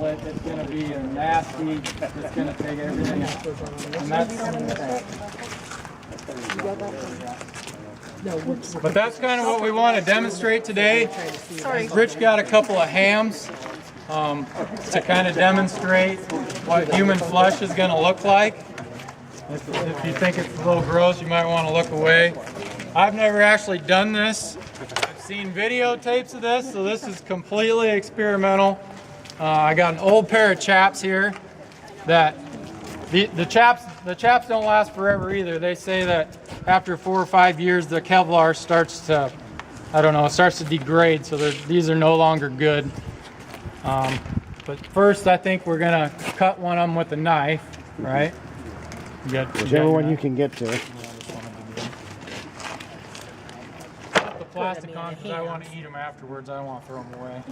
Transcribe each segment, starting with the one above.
split. It's going to be nasty. It's going to take everything out. And but that's kind of what we want to demonstrate today. Rich got a couple of hams to kind of demonstrate what human flesh is going to look like. If you think it's a little gross, you might want to look away. I've never actually done this. I've seen videotapes of this, so this is completely experimental. I got an old pair of Chaps here that the Chaps don't last forever either. They say that after 4 or 5 years, the Kevlar starts to, starts to degrade, so these are no longer good. But first, I think we're gonna cut one of them with a knife, right? Whichever one you can get to. Put the plastic on because I want to eat them afterwards. I don't want to throw them away.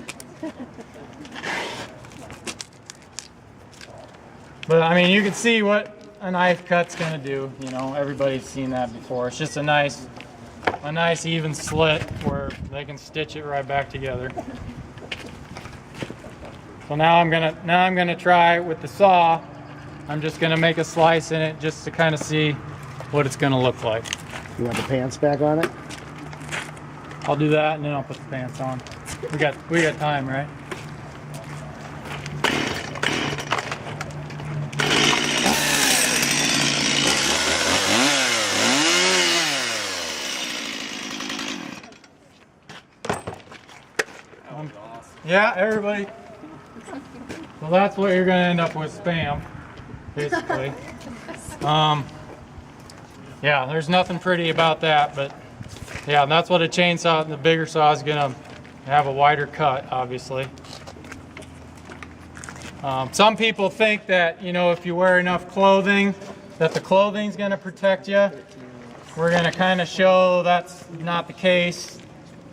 But I mean, you can see what a knife cut's gonna do. You know, everybody's seen that before. It's just a nice even slit where they can stitch it right back together. So now I'm gonna try with the saw. I'm just gonna make a slice in it just to kind of see what it's gonna look like. You want the pants back on it? I'll do that and then I'll put the pants on. We got time, right? Yeah, everybody. Well, that's what you're gonna end up with, spam, basically. Yeah, there's nothing pretty about that, but yeah, that's what a chainsaw, the bigger saw is gonna have a wider cut, obviously. Some people think that, you know, if you wear enough clothing, that the clothing's gonna protect you. We're gonna kind of show that's not the case.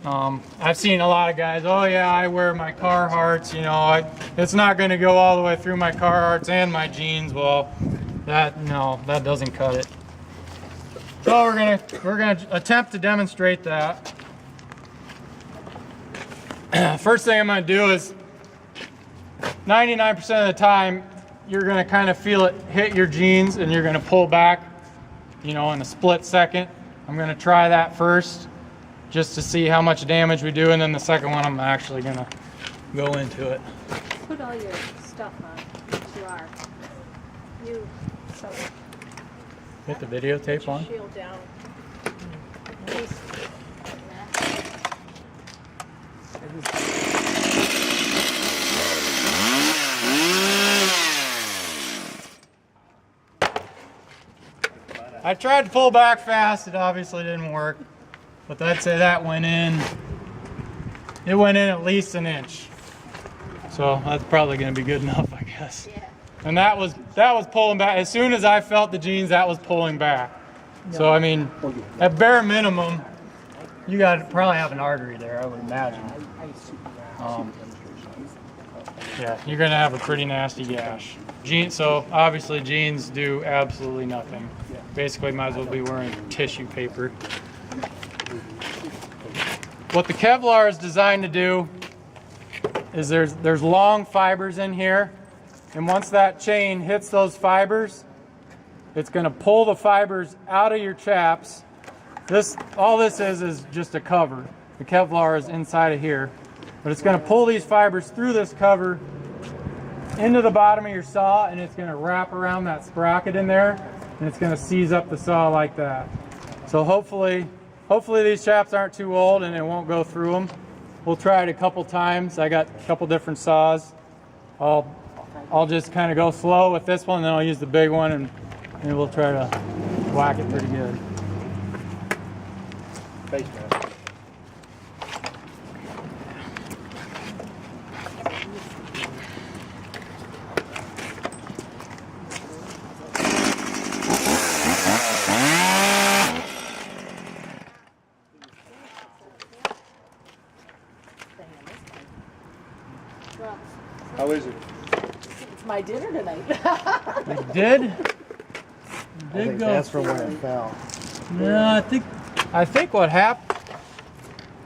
I've seen a lot of guys, oh yeah, I wear my Carhartts, you know, it's not going to go all the way through my Carhartts and my jeans. Well, that doesn't cut it. So we're gonna attempt to demonstrate that. First thing I'm going to do is 99% of the time you're going to kind of feel it hit your jeans and you're going to pull back, you know, in a split second. I'm going to try that first, just to see how much damage we do, and then the second one I'm actually gonna go into it. Put all your stuff on, so Hit the videotape on. Shield down. I tried to pull back fast, it obviously didn't work. But I'd say that went in, it went in at least an inch. So that's probably gonna be good enough, I guess. Yeah. And that was pulling back. As soon as I felt the jeans, that was pulling back. So I mean, at bare minimum, you gotta probably have an artery there, I would imagine. Yeah, you're gonna have a pretty nasty gash. So obviously jeans do absolutely nothing. Basically might as well be wearing tissue paper. What the Kevlar is designed to do is there's long fibers in here, and once that chain hits those fibers, it's going to pull the fibers out of your chaps. All this is just a cover. The Kevlar is inside of here, but it's going to pull these fibers through this cover into the bottom of your saw, and it's going to wrap around that sprocket in there, and it's going to seize up the saw like that. So hopefully these chaps aren't too old and it won't go through them. We'll try it a couple times. I got a couple different saws. I'll just kind of go slow with this one, then I'll use the big one, and we'll try to whack it pretty good. Face mask. How is it? It's my dinner tonight. It did? It did go. That's from where it fell. No, I think what happened.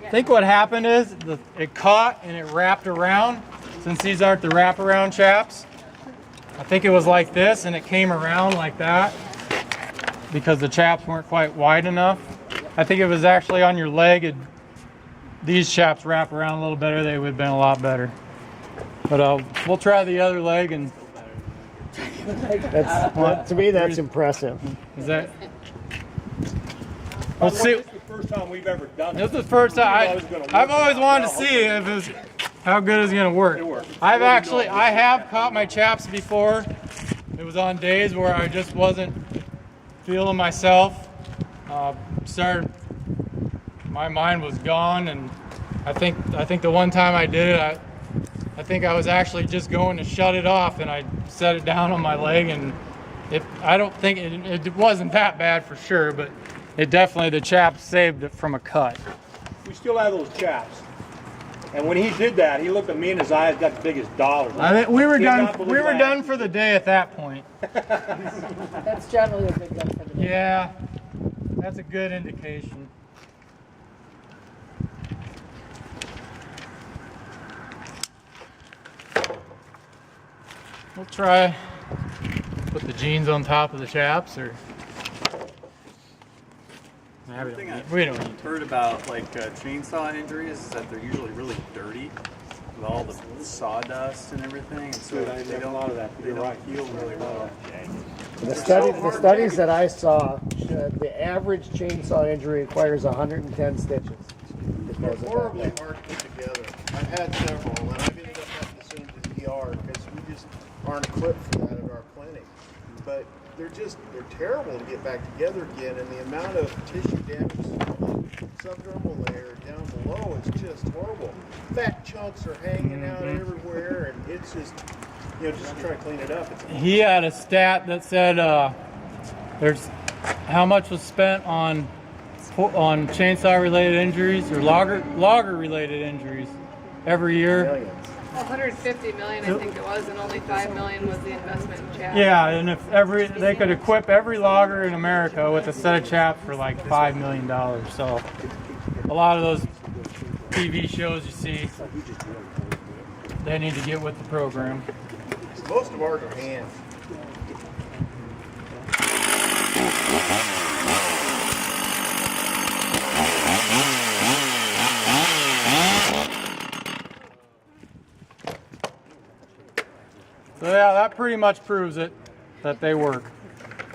I think what happened is it caught and it wrapped around, since these aren't the wraparound chaps, I think it was like this and it came around like that because the chaps weren't quite wide enough. I think it was actually on your leg. These chaps wrap around a little better, they would have been a lot better. But we'll try the other leg. And to me, that's impressive. is that? We'll see. This is the first time we've ever done This this. is the first time I've always wanted to see if it was, how good it's going to work. I have caught my chaps before. It was on days where I just wasn't feeling myself. My mind was gone, and I think the one time I did it, I think I was actually just going to shut it off, and I set it down on my leg, and I don't think it wasn't that bad for sure, but it definitely, the chaps saved it from a cut. We still have those chaps. And when he did that, he looked at me and his eyes got as big as dollars. I think we were Did done. not believe We were that. done for the day at that point. That's generally a good gun for the day. Yeah, that's a good indication. We'll try put the jeans on top of the chaps, or nah, we don't need to. Heard about like chainsaw injuries is that they're usually really dirty with all the sawdust and everything, and so I they have a don't lot of that. they You're don't right. heal really well. The studies that I saw, the average chainsaw injury requires 110 stitches. They're horribly hard to put together. I've had several, and I've ended up having to send them to the ER because we just aren't equipped for that at our clinic. But they're terrible to get back together again, and the amount of tissue damage on the subdermal layer down below is just horrible. Fat chunks are hanging out everywhere, and it's just, just try to clean it up. He had a stat that said there's how much was spent on chainsaw related injuries or logger related injuries every year. Millions. 150 million, I think it was, and only 5 million was the investment in chaps. Yeah, and if they could equip every logger in America with a set of chaps for like $5 million. So a lot of those TV shows you see, they need to get with the program. Most of ours are hands. So yeah, that pretty much proves it, that they work.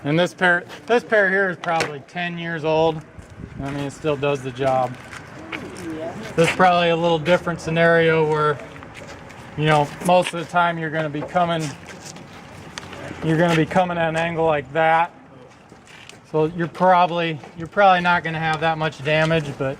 And this pair here is probably 10 years old. I mean, it still does the job. This is probably a little different scenario where, most of the time you're going to be coming at an angle like that. So you're probably not going to have that much damage, but